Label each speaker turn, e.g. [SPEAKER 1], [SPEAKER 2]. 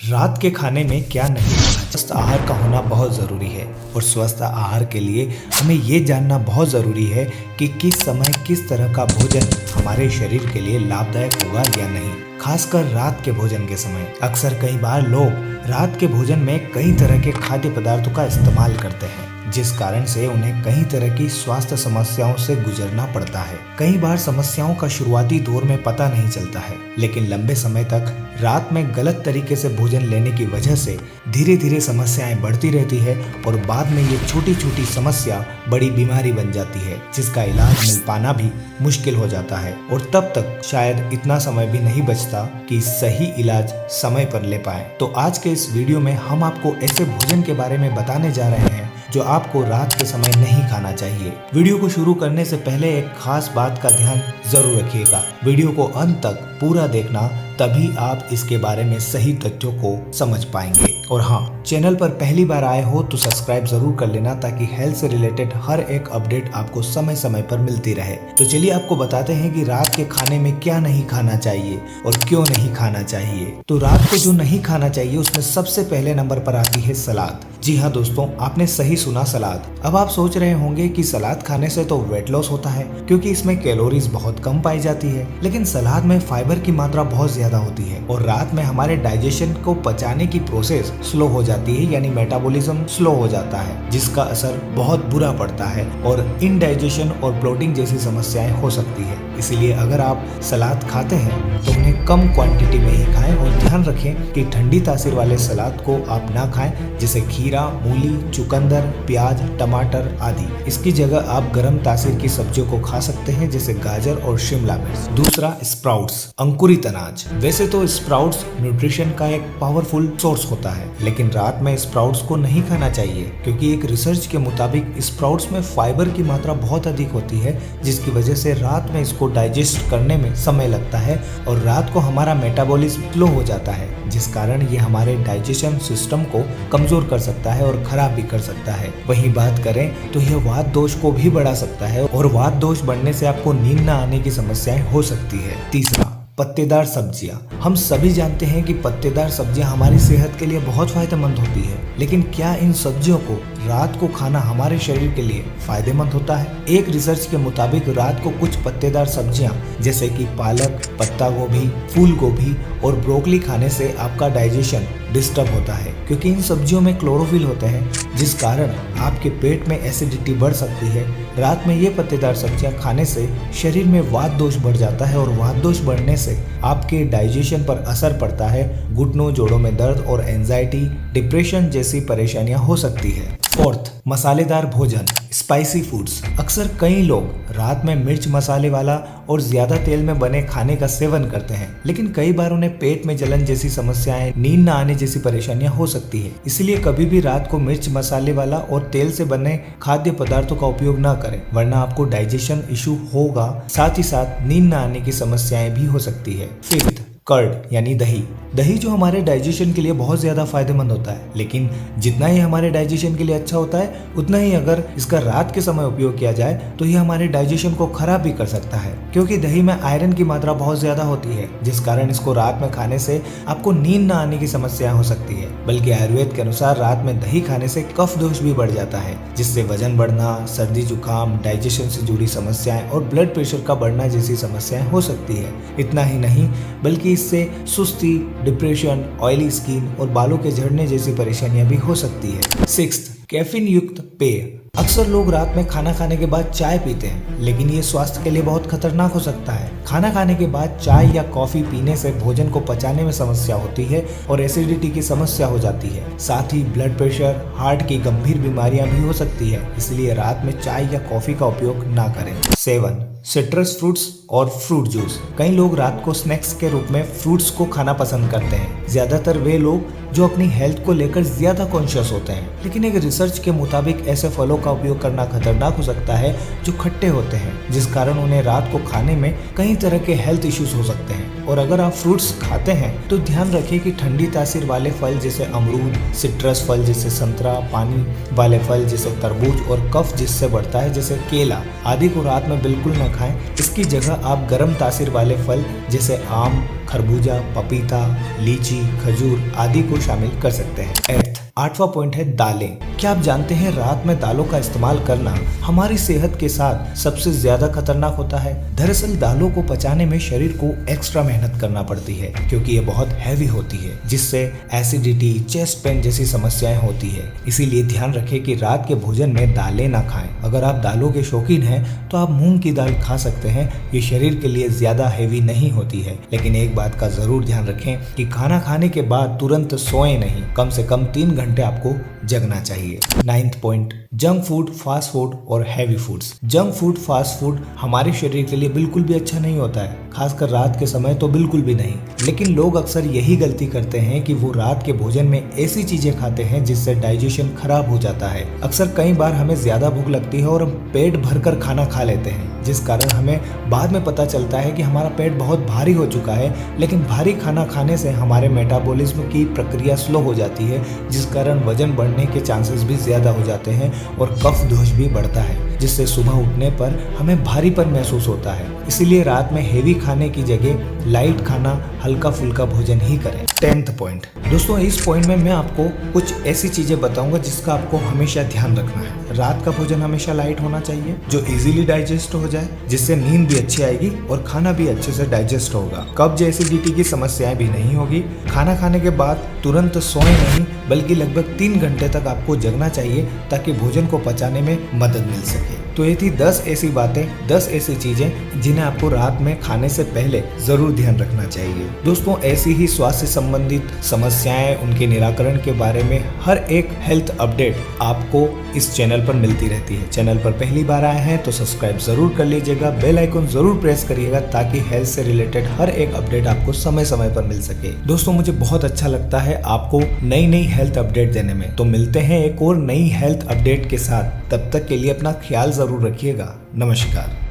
[SPEAKER 1] रात के खाने में क्या नहीं खाना। स्वस्थ आहार का होना बहुत ज़रूरी है और स्वस्थ आहार के लिए हमें ये जानना बहुत ज़रूरी है कि किस समय किस तरह का भोजन हमारे शरीर के लिए लाभदायक होगा या नहीं। खासकर रात के भोजन के समय अक्सर कई बार लोग रात के भोजन में कई तरह के खाद्य पदार्थों का इस्तेमाल करते हैं, जिस कारण से उन्हें कई तरह की स्वास्थ्य समस्याओं से गुजरना पड़ता है। कई बार समस्याओं का शुरुआती दौर में पता नहीं चलता है, लेकिन लंबे समय तक रात में गलत तरीके से भोजन लेने की वजह से धीरे धीरे समस्याएं बढ़ती रहती है और बाद में ये छोटी छोटी समस्या बड़ी बीमारी बन जाती है, जिसका इलाज मिल पाना भी मुश्किल हो जाता है और तब तक शायद इतना समय भी नहीं बचता कि सही इलाज समय पर ले पाए। तो आज के इस वीडियो में हम आपको ऐसे भोजन के बारे में बताने जा रहे हैं जो आपको रात के समय नहीं खाना चाहिए। वीडियो को शुरू करने से पहले एक खास बात का ध्यान जरूर रखिएगा। वीडियो को अंत तक पूरा देखना, तभी आप इसके बारे में सही तथ्यों को समझ पाएंगे। और हाँ, चैनल पर पहली बार आए हो तो सब्सक्राइब जरूर कर लेना ताकि हेल्थ से रिलेटेड हर एक अपडेट आपको समय समय पर मिलती रहे। तो चलिए आपको बताते हैं कि रात के खाने में क्या नहीं खाना चाहिए और क्यों नहीं खाना चाहिए। तो रात को जो नहीं खाना चाहिए उसमें सबसे पहले नंबर पर आती है सलाद। जी हाँ दोस्तों, आपने सही सुना, सलाद। अब आप सोच रहे होंगे कि सलाद खाने से तो वेट लॉस होता है क्योंकि इसमें कैलोरीज बहुत कम पाई जाती है, लेकिन सलाद में फाइबर की मात्रा बहुत ज्यादा होती है और रात में हमारे डाइजेशन को पचाने की प्रोसेस स्लो हो जाती है, यानी मेटाबॉलिज्म स्लो हो जाता है, जिसका असर बहुत बुरा पड़ता है और इनडाइजेशन और ब्लोटिंग जैसी समस्याएं हो सकती है। इसीलिए अगर आप सलाद खाते हैं तो उन्हें कम क्वांटिटी में ही खाएं और ध्यान रखें कि ठंडी तासीर वाले सलाद को आप ना खाएं, जैसे खीरा, मूली, चुकंदर, प्याज, टमाटर आदि। इसकी जगह आप गर्म तासीर की सब्जियों को खा सकते हैं, जैसे गाजर और शिमला मिर्च। दूसरा, स्प्राउट्स, अंकुरित अनाज। वैसे तो स्प्राउट्स न्यूट्रिशन का एक पावरफुल सोर्स होता है, लेकिन रात में स्प्राउट्स को नहीं खाना चाहिए क्योंकि एक रिसर्च के मुताबिक स्प्राउट्स में फाइबर की मात्रा बहुत अधिक होती है, जिसकी वजह से रात में इसको डाइजेस्ट करने में समय लगता है और रात को हमारा मेटाबॉलिज्म स्लो हो जाता है, जिस कारण ये हमारे डाइजेशन सिस्टम को कमजोर कर सकता है और खराब भी कर सकता है। वहीं बात करें तो यह वात दोष को भी बढ़ा सकता है और वात दोष बढ़ने से आपको नींद न आने की समस्याएं हो सकती है। तीसरा, पत्तेदार सब्जियां। हम सभी जानते हैं कि पत्तेदार सब्जियां हमारी सेहत के लिए बहुत फायदेमंद होती है, लेकिन क्या इन सब्जियों को रात को खाना हमारे शरीर के लिए फायदेमंद होता है? एक रिसर्च के मुताबिक रात को कुछ पत्तेदार सब्जियां जैसे कि पालक, पत्ता गोभी, फूल गोभी और ब्रोकली खाने से आपका डाइजेशन डिस्टर्ब होता है, क्योंकि इन सब्जियों में क्लोरोफिल होते हैं, जिस कारण आपके पेट में एसिडिटी बढ़ सकती है। रात में ये पत्तेदार सब्जियां खाने से शरीर में वात दोष बढ़ जाता है और वात दोष बढ़ने से आपके डाइजेशन पर असर पड़ता है। घुटनों, जोड़ों में दर्द और एंजाइटी, डिप्रेशन जैसी परेशानियां हो सकती है। फोर्थ, मसालेदार भोजन, स्पाइसी फूड्स। अक्सर कई लोग रात में मिर्च मसाले वाला और ज्यादा तेल में बने खाने का सेवन करते हैं, लेकिन कई बार उन्हें पेट में जलन जैसी समस्याएं, नींद न आने जैसी परेशानियां हो सकती है। इसलिए कभी भी रात को मिर्च मसाले वाला और तेल से बने खाद्य पदार्थों का उपयोग न करें, वरना आपको डाइजेशन इशू होगा, साथ ही साथ नींद न आने की समस्याएं भी हो सकती है। फिफ्थ, कर्ड यानी दही। दही जो हमारे डाइजेशन के लिए बहुत ज़्यादा फायदेमंद होता है, लेकिन जितना ही हमारे डाइजेशन के लिए अच्छा होता है, उतना ही अगर इसका रात के समय उपयोग किया जाए तो ये हमारे डाइजेशन को खराब भी कर सकता है, क्योंकि दही में आयरन की मात्रा बहुत ज़्यादा होती है, जिस कारण इसको रात में खाने से आपको नींद न आने की समस्या हो सकती है। बल्कि आयुर्वेद के अनुसार रात में दही खाने से कफ दोष भी बढ़ जाता है, जिससे वजन बढ़ना, सर्दी जुकाम, डाइजेशन से जुड़ी समस्याएं और ब्लड प्रेशर का बढ़ना जैसी समस्याएं हो सकती है। इतना ही नहीं, बल्कि इससे सुस्ती, डिप्रेशन, ऑयली स्किन और बालों के झड़ने जैसी परेशानियां भी हो सकती है। सिक्स्थ, कैफीन युक्त पेय। अक्सर लोग रात में खाना खाने के बाद चाय पीते हैं, लेकिन ये स्वास्थ्य के लिए बहुत खतरनाक हो सकता है। खाना खाने के बाद चाय या कॉफी पीने से भोजन को पचाने में समस्या होती है और एसिडिटी की समस्या हो जाती है। साथ ही ब्लड प्रेशर, हार्ट की गंभीर बीमारियां भी हो सकती है, इसलिए रात में चाय या कॉफी का उपयोग ना करें। 7, सिट्रस फ्रूट्स और फ्रूट जूस। कई लोग रात को स्नैक्स के रूप में फ्रूट्स को खाना पसंद करते हैं, ज्यादातर वे लोग जो अपनी हेल्थ को लेकर ज्यादा कॉन्शियस होते हैं, लेकिन एक रिसर्च के मुताबिक ऐसे फलों का उपयोग करना खतरनाक हो सकता है जो खट्टे होते हैं, जिस कारण उन्हें रात को खाने में कई तरह के हेल्थ इश्यूज हो सकते हैं। और अगर आप फ्रूट्स खाते हैं तो ध्यान रखें कि ठंडी तासीर वाले फल जैसे अमरूद, सिट्रस फल जैसे संतरा, पानी वाले फल जैसे तरबूज और कफ जिससे बढ़ता है जैसे केला आदि को रात में बिल्कुल न खाएं। इसकी जगह आप गर्म तासीर वाले फल जैसे आम, खरबूजा, पपीता, लीची, खजूर आदि को शामिल कर सकते हैं। 8वां पॉइंट है दालें। क्या आप जानते हैं रात में दालों का इस्तेमाल करना हमारी सेहत के साथ सबसे ज्यादा खतरनाक होता है। दरअसल दालों को पचाने में शरीर को एक्स्ट्रा मेहनत करना पड़ती है क्योंकि ये बहुत हैवी होती है, जिससे एसिडिटी, चेस्ट पेन जैसी समस्याएं होती है। इसीलिए ध्यान रखें कि रात के भोजन में दालें ना खाएं। अगर आप दालों के शौकीन हैं तो आप मूंग की दाल खा सकते हैं। ये शरीर के लिए ज्यादा हैवी नहीं होती है, लेकिन एक बात का जरूर ध्यान रखें कि खाना खाने के बाद तुरंत सोएं नहीं, कम से कम 3 घंटे आपको जगना चाहिए। 9वां point, junk food, fast food और heavy foods. Junk food, fast food हमारे शरीर के लिए बिल्कुल भी अच्छा नहीं होता है, खासकर रात के समय तो बिल्कुल भी नहीं। लेकिन लोग अक्सर यही गलती करते हैं कि वो रात के भोजन में ऐसी चीजें खाते हैं जिससे डाइजेशन खराब हो जाता है। अक्सर कई बार हमें ज्यादा भूख लगती है और हम पेट भरकर खाना खा लेते हैं, जिस कारण हमें बाद में पता चलता है कि हमारा पेट बहुत भारी हो चुका है। लेकिन भारी खाना खाने से हमारे मेटाबॉलिज्म की प्रक्रिया स्लो हो जाती है, जिस कारण वजन बढ़ने के चांसेस भी ज्यादा हो जाते हैं और कफ दोष भी बढ़ता है, जिससे सुबह उठने पर हमें भारीपन महसूस होता है। इसीलिए रात में हेवी खाने की जगह लाइट खाना, हल्का फुल्का भोजन ही करें। 10वां पॉइंट, दोस्तों इस पॉइंट में मैं आपको कुछ ऐसी चीजें बताऊंगा जिसका आपको हमेशा ध्यान रखना है। रात का भोजन हमेशा लाइट होना चाहिए, जो इजीली डाइजेस्ट हो जाए, जिससे नींद भी अच्छी आएगी और खाना भी अच्छे से डाइजेस्ट होगा। कब्ज, एसिडिटी की समस्याएं भी नहीं होगी। खाना खाने के बाद तुरंत सोएं नहीं, बल्कि लगभग 3 घंटे तक आपको जगना चाहिए ताकि भोजन को पचाने में मदद मिल सके। तो ये थी 10 ऐसी बातें, 10 ऐसी चीजें जिन्हें आपको रात में खाने से पहले जरूर ध्यान रखना चाहिए। दोस्तों ऐसी ही स्वास्थ्य संबंधित समस्याएं, उनके निराकरण के बारे में हर एक हेल्थ अपडेट आपको इस चैनल पर मिलती रहती है। चैनल पर पहली बार आए हैं तो सब्सक्राइब जरूर कर लीजिएगा, बेल आइकन जरूर प्रेस करिएगा ताकि हेल्थ से रिलेटेड हर एक अपडेट आपको समय समय पर मिल सके। दोस्तों मुझे बहुत अच्छा लगता है आपको नई नई हेल्थ अपडेट देने में। तो मिलते हैं एक और नई हेल्थ अपडेट के साथ, तब तक के लिए अपना ख्याल जरूर रखिएगा। नमस्कार।